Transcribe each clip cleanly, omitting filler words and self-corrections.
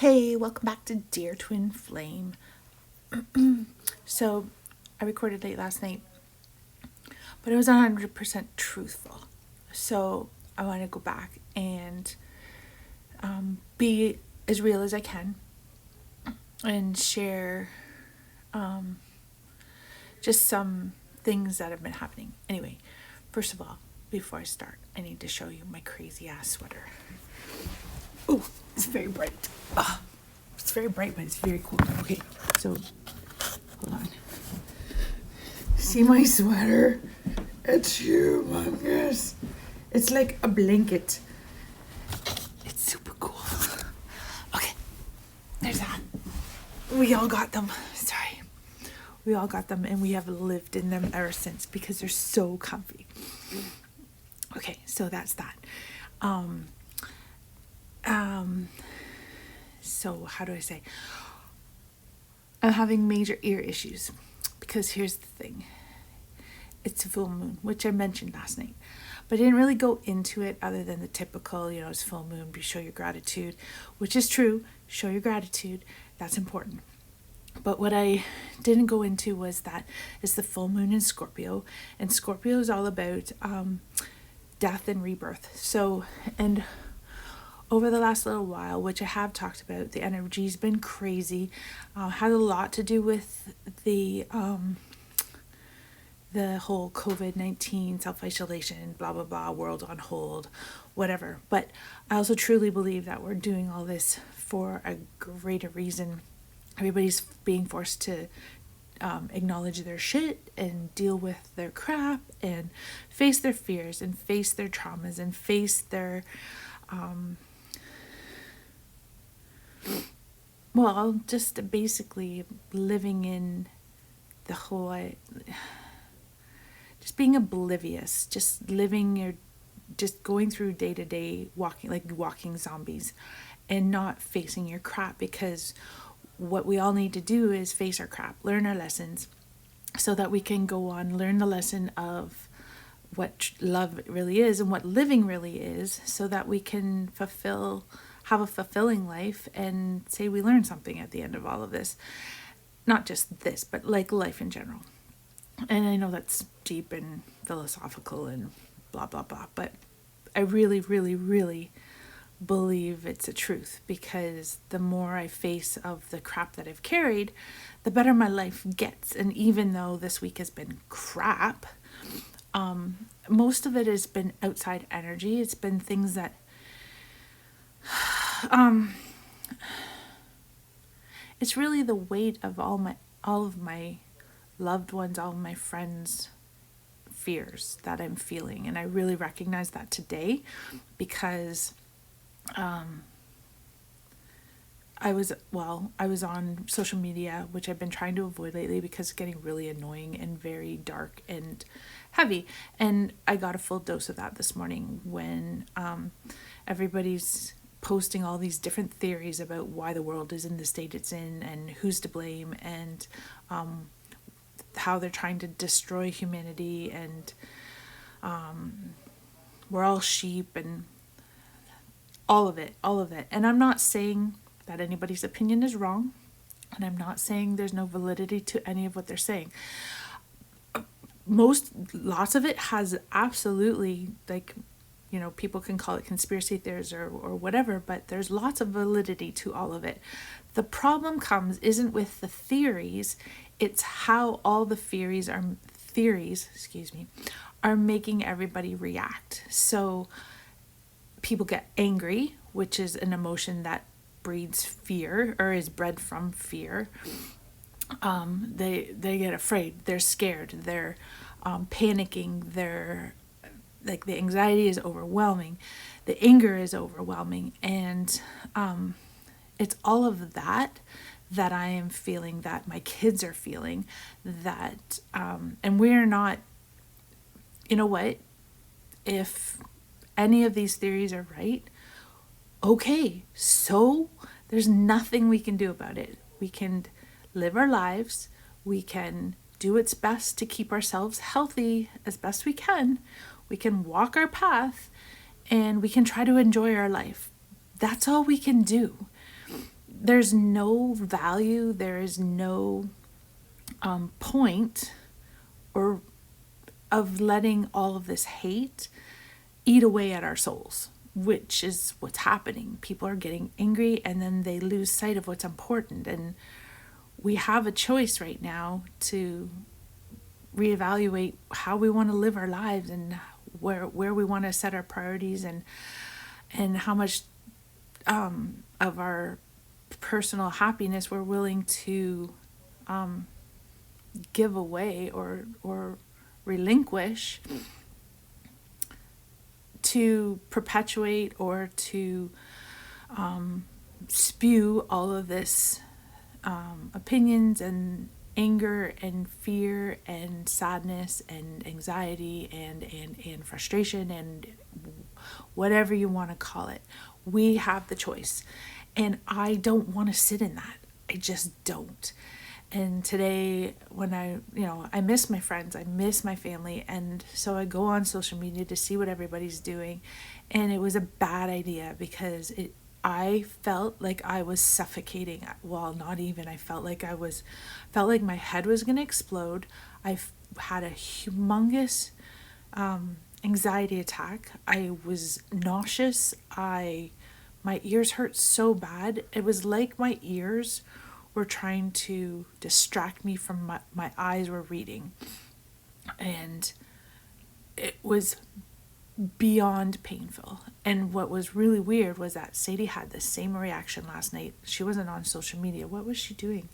Hey, welcome back to Dear Twin Flame. So, I recorded late last night, but it was 100% truthful. So, I want to go back and be as real as I can and share just some things that have been happening. Anyway, first of all, before I start, I need to show you my crazy ass sweater. Oh, it's very bright. It's very bright, but it's very cool. Okay, so hold on. See my sweater? It's humongous. It's like a blanket. It's super cool. Okay, there's that. We all got them. Sorry. We all got them, and we have lived in them ever since because they're so comfy. Okay, so that's that. So how do I say? I'm having major ear issues because here's the thing. It's a full moon, which I mentioned last night, but I didn't really go into it other than the typical, it's full moon, show your gratitude, which is true. Show your gratitude. That's important. But what I didn't go into was that it's the full moon in Scorpio, and Scorpio is all about death and rebirth. So, and over the last little while, which I have talked about, the energy's been crazy. Had a lot to do with the whole COVID-19 self-isolation, blah, blah, blah, world on hold, whatever. But I also truly believe that we're doing all this for a greater reason. Everybody's being forced to acknowledge their shit and deal with their crap and face their fears and face their traumas and face their just basically living in the whole, just being oblivious, just going through day to day, walking zombies, and not facing your crap, because what we all need to do is face our crap, learn our lessons, so that we can go on, learn the lesson of what love really is and what living really is, so that we can have a fulfilling life and say we learned something at the end of all of this. Not just this, but like life in general. And I know that's deep and philosophical and blah, blah, blah, but I really, really, really believe it's a truth, because the more I face of the crap that I've carried, the better my life gets. And even though this week has been crap, most of it has been outside energy. It's been things that it's really the weight of all of my loved ones, all of my friends' fears that I'm feeling. And I really recognize that today, because I was on social media, which I've been trying to avoid lately because it's getting really annoying and very dark and heavy. And I got a full dose of that this morning when everybody's posting all these different theories about why the world is in the state it's in and who's to blame, and how they're trying to destroy humanity, and we're all sheep, and all of it. And I'm not saying that anybody's opinion is wrong, and I'm not saying there's no validity to any of what they're saying. Lots of it has absolutely, people can call it conspiracy theories or whatever, but there's lots of validity to all of it. The problem isn't with the theories, it's how all the theories are making everybody react. So people get angry, which is an emotion that breeds fear, or is bred from fear. They get afraid, they're scared, they're panicking, they're the anxiety is overwhelming, the anger is overwhelming, and it's all of that I am feeling, that my kids are feeling, that and we're not, what, if any of these theories are right, okay, so there's nothing we can do about it. We can live our lives, we can do what's best to keep ourselves healthy as best we can, we can walk our path, and we can try to enjoy our life. That's all we can do. there's no value, there is no point or of letting all of this hate eat away at our souls, which is what's happening. People are getting angry and then they lose sight of what's important. And we have a choice right now to reevaluate how we want to live our lives and where we want to set our priorities, and how much of our personal happiness we're willing to give away or relinquish to perpetuate or to spew all of this opinions and anger and fear and sadness and anxiety and frustration and whatever you want to call it. We have the choice. And I don't want to sit in that. I just don't. And today, when I miss my friends, I miss my family, and so I go on social media to see what everybody's doing, and it was a bad idea because I felt like I was suffocating. Well, not even. I felt like felt like my head was going to explode. I had a humongous anxiety attack. I was nauseous. My ears hurt so bad. It was like my ears were trying to distract me from my eyes were reading. And it was beyond painful. And what was really weird was that Sadie had the same reaction last night. She wasn't on social media. What was she doing?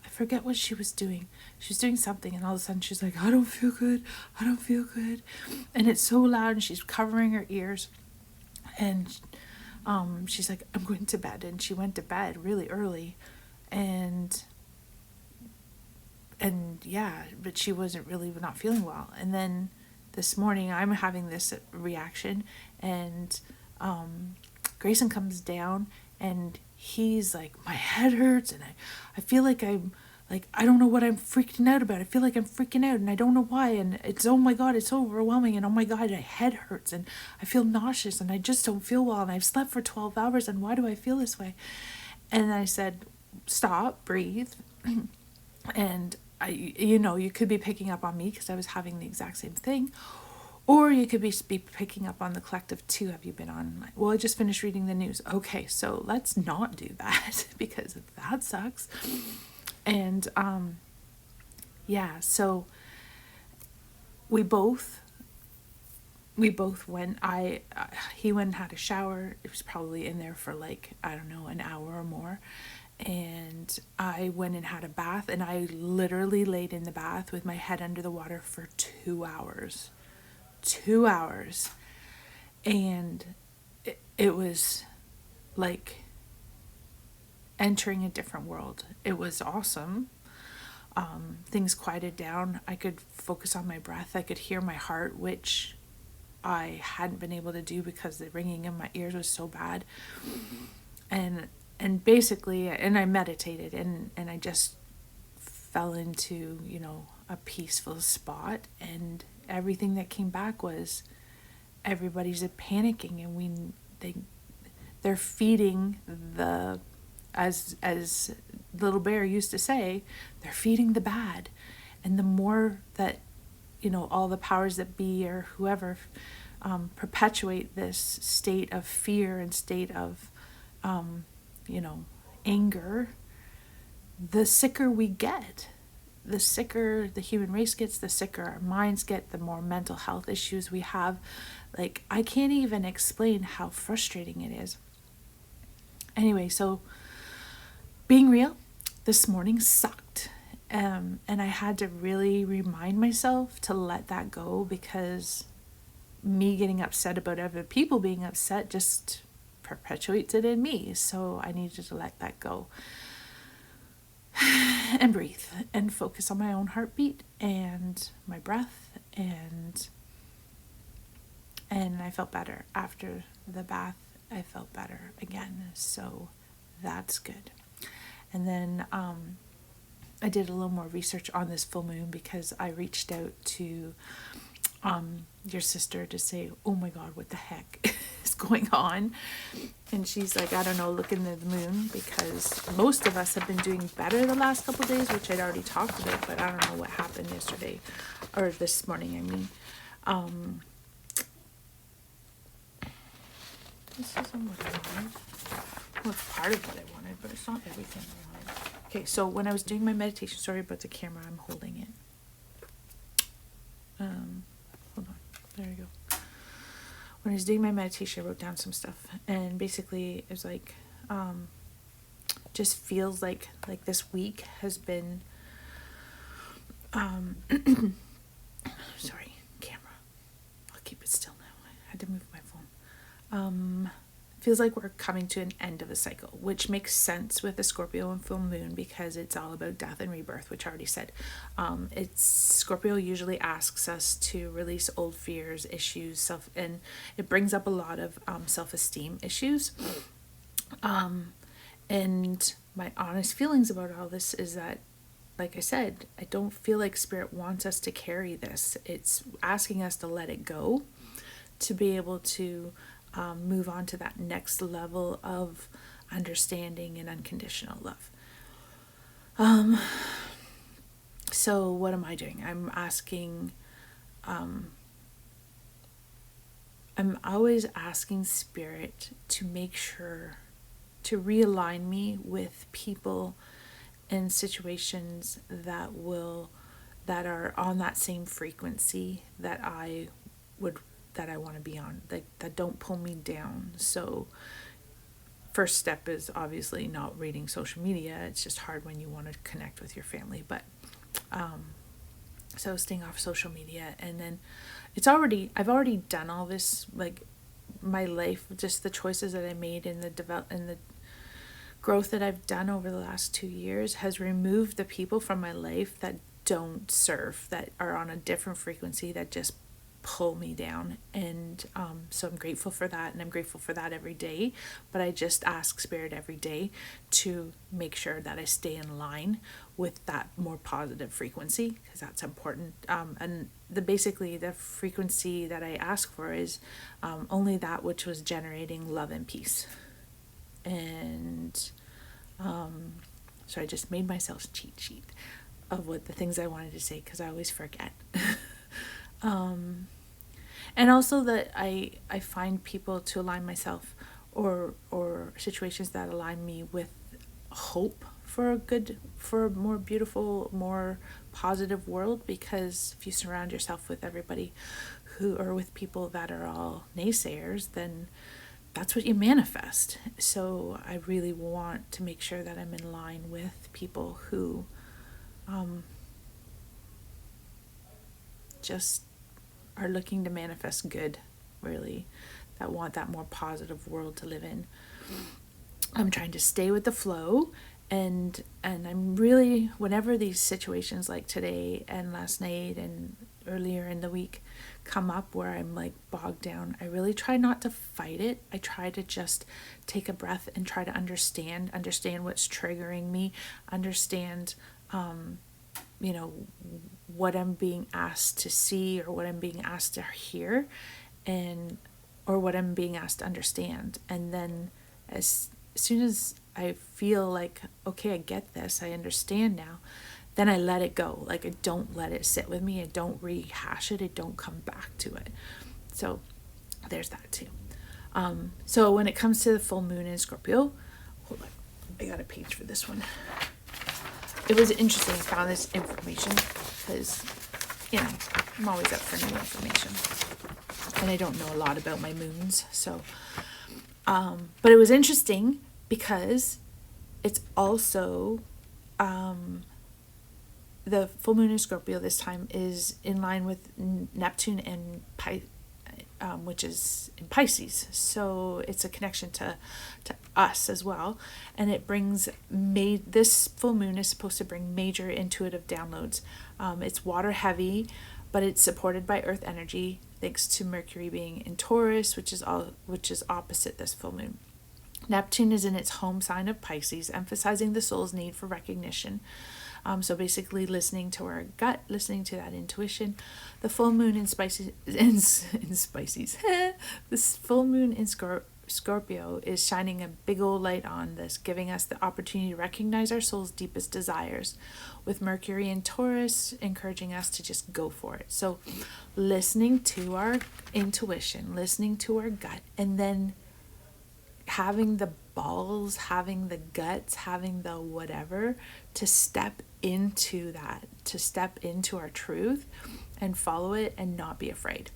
I forget what she was doing. She was doing something, and all of a sudden she's like, I don't feel good. I don't feel good. And it's so loud, and she's covering her ears. And she's like, I'm going to bed. And she went to bed really early. And yeah, but she wasn't really not feeling well. And then this morning I'm having this reaction, and Grayson comes down and he's like, my head hurts, and I feel like I'm like, I don't know what I'm freaking out about. I feel like I'm freaking out and I don't know why. And it's, oh my God, it's so overwhelming. And oh my God, my head hurts and I feel nauseous and I just don't feel well. And I've slept for 12 hours and why do I feel this way? And I said, stop, breathe. And you could be picking up on me because I was having the exact same thing. Or you could be picking up on the collective too. Have you been on? Well, I just finished reading the news. Okay, so let's not do that because that sucks. And yeah, so we both went. He went and had a shower. It was probably in there for like, I don't know, an hour or more. And I went and had a bath, and I literally laid in the bath with my head under the water for 2 hours. 2 hours. And it was like entering a different world. It was awesome. Things quieted down. I could focus on my breath. I could hear my heart, which I hadn't been able to do because the ringing in my ears was so bad. And basically, and I meditated, and I just fell into, a peaceful spot, and everything that came back was everybody's panicking, and they're feeding as Little Bear used to say, they're feeding the bad. And the more that all the powers that be or whoever perpetuate this state of fear and state of anger, the sicker we get. The sicker the human race gets, the sicker our minds get, the more mental health issues we have. Like, I can't even explain how frustrating it is. Anyway, so being real, this morning sucked. And I had to really remind myself to let that go, because me getting upset about other people being upset just perpetuates it in me. So I needed to let that go and breathe and focus on my own heartbeat and my breath, and I felt better after the bath. I felt better again, so that's good. And then I did a little more research on this full moon, because I reached out to your sister to say, oh my God, what the heck is going on? And she's like, I don't know, look in the moon, because most of us have been doing better the last couple of days, which I'd already talked about, but I don't know what happened yesterday or this morning. I mean, this isn't what I wanted. Well, it's part of what I wanted, but it's not everything I wanted. Okay, so when I was doing my meditation, sorry about the camera, I'm holding it. Hold on, there we go. When I was doing my meditation, I wrote down some stuff, and basically it was like, just feels like this week has been, sorry, camera. I'll keep it still now. I had to move my phone. Feels like we're coming to an end of a cycle, which makes sense with the Scorpio and full moon, because it's all about death and rebirth, which I already said. It's Scorpio usually asks us to release old fears, issues, and it brings up a lot of self-esteem issues. And my honest feelings about all this is that, like I said, I don't feel like Spirit wants us to carry this. It's asking us to let it go, to be able to move on to that next level of understanding and unconditional love. So what am I doing? I'm asking, I'm always asking Spirit to make sure to realign me with people and situations that are on that same frequency that I want to be on, that don't pull me down. So first step is obviously not reading social media. It's just hard when you want to connect with your family, but so staying off social media. And then I've already done all this, like my life, just the choices that I made in the growth that I've done over the last 2 years has removed the people from my life that don't serve, that are on a different frequency, that just pull me down. And so I'm grateful for that, and I'm grateful for that every day. But I just ask Spirit every day to make sure that I stay in line with that more positive frequency, because that's important. And basically the frequency that I ask for is only that which was generating love and peace. And so I just made myself a cheat sheet of what the things I wanted to say, because I always forget. And also that I find people to align myself, or situations that align me with hope for a more beautiful, more positive world. Because if you surround yourself with everybody with people that are all naysayers, then that's what you manifest. So I really want to make sure that I'm in line with people who just are looking to manifest good, really, that want that more positive world to live in. I'm trying to stay with the flow, and I'm really, whenever these situations like today and last night and earlier in the week come up where I'm like bogged down, I really try not to fight it. I try to just take a breath and try to understand what's triggering me, understand what I'm being asked to see, or what I'm being asked to hear, or what I'm being asked to understand. And then as soon as I feel like, okay, I get this, I understand now, then I let it go. Like, I don't let it sit with me. I don't rehash it. I don't come back to it. So there's that too. So when it comes to the full moon in Scorpio, hold on, I got a page for this one. It was interesting. I found this information because, I'm always up for new information, and I don't know a lot about my moons. So, but it was interesting because it's also, the full moon in Scorpio this time is in line with Neptune and which is in Pisces. So it's a connection to us as well. And it brings, this full moon is supposed to bring major intuitive downloads. It's water heavy, but it's supported by earth energy, thanks to Mercury being in Taurus, which is opposite this full moon. Neptune is in its home sign of Pisces, emphasizing the soul's need for recognition. So basically listening to our gut, listening to that intuition. The full moon in Spices, in Spices. This full moon in Scorpio is shining a big old light on this, giving us the opportunity to recognize our soul's deepest desires, with Mercury in Taurus encouraging us to just go for it. So listening to our intuition, listening to our gut, and then having the balls, having the guts, having the whatever to step into that, to step into our truth and follow it and not be afraid.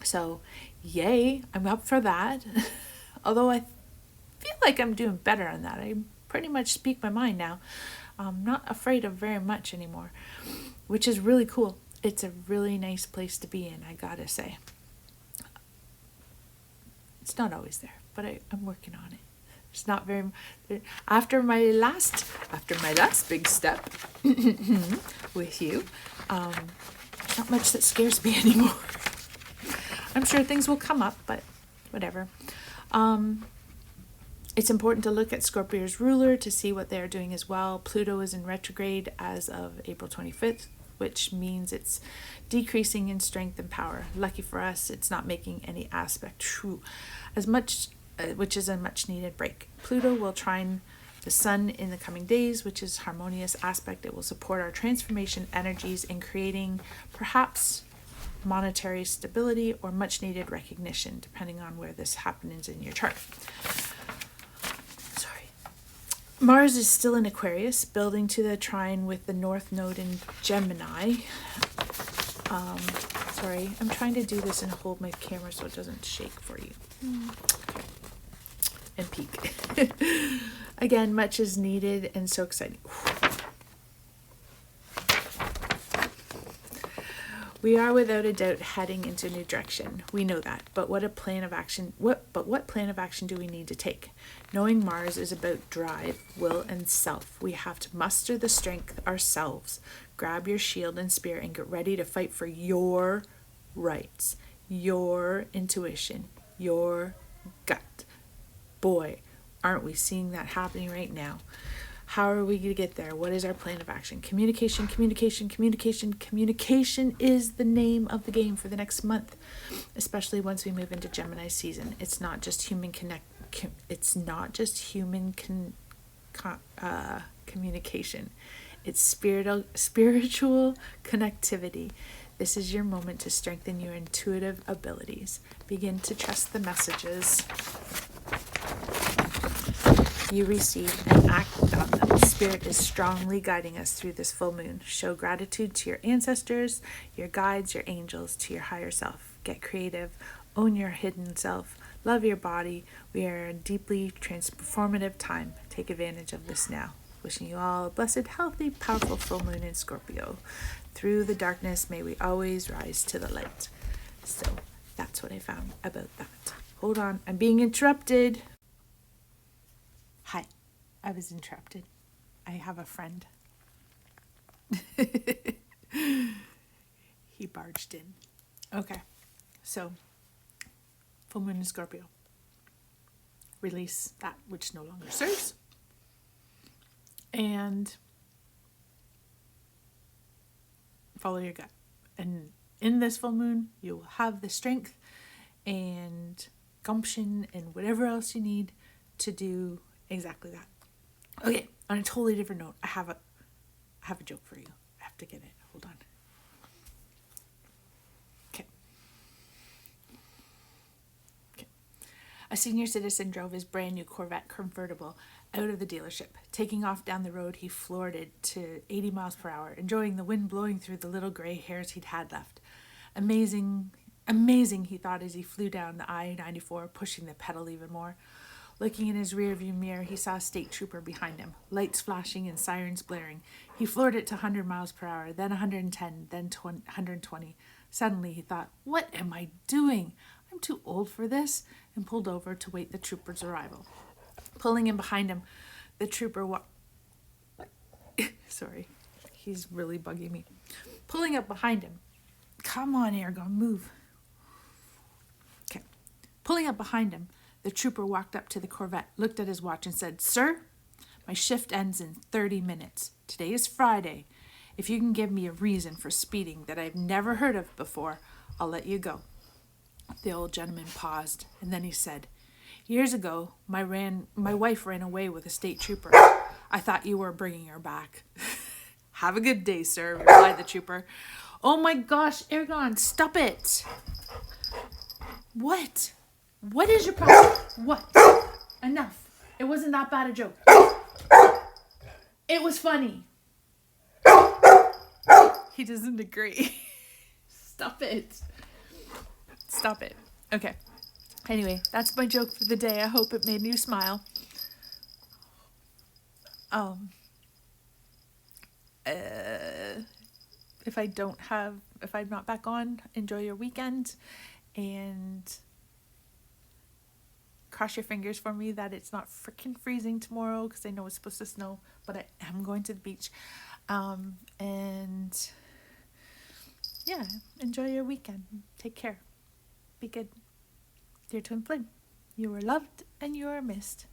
So yay, I'm up for that. Although I feel like I'm doing better on that. I pretty much speak my mind now. I'm not afraid of very much anymore, which is really cool. It's a really nice place to be in, I gotta say. It's not always there, but I'm working on it. It's not very, after my last big step with you, not much that scares me anymore. I'm sure things will come up, but whatever. It's important to look at Scorpio's ruler to see what they're doing as well. Pluto is in retrograde as of April 25th, which means it's decreasing in strength and power. Lucky for us, it's not making any aspect true as much, which is a much needed break. Pluto will trine the sun in the coming days, which is harmonious aspect. It will support our transformation energies in creating perhaps monetary stability or much needed recognition, depending on where this happens in your chart. Mars is still in Aquarius, building to the trine with the North Node in Gemini. Sorry, I'm trying to do this and hold my camera so it doesn't shake for you. Okay. And peek. Again, much is needed and so exciting. We are without a doubt heading into a new direction. We know that. But what plan of action do we need to take? Knowing Mars is about drive, will, and self, we have to muster the strength ourselves. Grab your shield and spear and get ready to fight for your rights, your intuition, your gut. Boy, aren't we seeing that happening right now? How are we going to get there? What is our plan of action? Communication, communication, communication. Communication is the name of the game for the next month, especially once we move into Gemini season. It's not just human communication. It's spiritual connectivity. This is your moment to strengthen your intuitive abilities. Begin to trust the messages you receive and act on them. Spirit is strongly guiding us through this full moon. Show gratitude to your ancestors, your guides, your angels, to your higher self. Get creative. Own your hidden self. Love your body. We are a deeply transformative time. Take advantage of this now. Wishing you all a blessed, healthy, powerful full moon in Scorpio. Through the darkness, may we always rise to the light. So that's what I found about that. Hold on, I'm being interrupted. Hi, I was interrupted. I have a friend. He barged in. Okay, so full moon in Scorpio. Release that which no longer serves. And follow your gut. And in this full moon, you will have the strength and gumption and whatever else you need to do exactly that. Okay, on a totally different note, I have a joke for you. I have to get it. Hold on. Okay. A senior citizen drove his brand new Corvette convertible out of the dealership. Taking off down the road, he floored it to 80 miles per hour, enjoying the wind blowing through the little gray hairs he'd had left. Amazing, he thought as he flew down the I-94, pushing the pedal even more. Looking in his rearview mirror, he saw a state trooper behind him, lights flashing and sirens blaring. He floored it to 100 miles per hour, then 110, then 120. Suddenly, he thought, what am I doing? I'm too old for this, and pulled over to wait the trooper's arrival. Pulling in behind him, the trooper Sorry, he's really bugging me. Pulling up behind him. Come on, Aragorn, move. Okay. Pulling up behind him, the trooper walked up to the Corvette, looked at his watch and said, Sir, My shift ends in 30 minutes. Today is Friday. If you can give me a reason for speeding that I've never heard of before, I'll let you go." The old gentleman paused, and then he said, "Years ago, my wife ran away with a state trooper. I thought you were bringing her back." "Have a good day, sir," replied the trooper. "Oh my gosh, Ergon, stop it." What? What is your problem? What? Enough. It wasn't that bad a joke. It was funny. He doesn't agree. Stop it. Stop it. Okay. Anyway, that's my joke for the day. I hope it made you smile. If I'm not back on, enjoy your weekend and cross your fingers for me that it's not freaking freezing tomorrow, because I know it's supposed to snow, but I am going to the beach. And yeah, enjoy your weekend. Take care. Be good. Dear Twin Flame, you are loved and you are missed.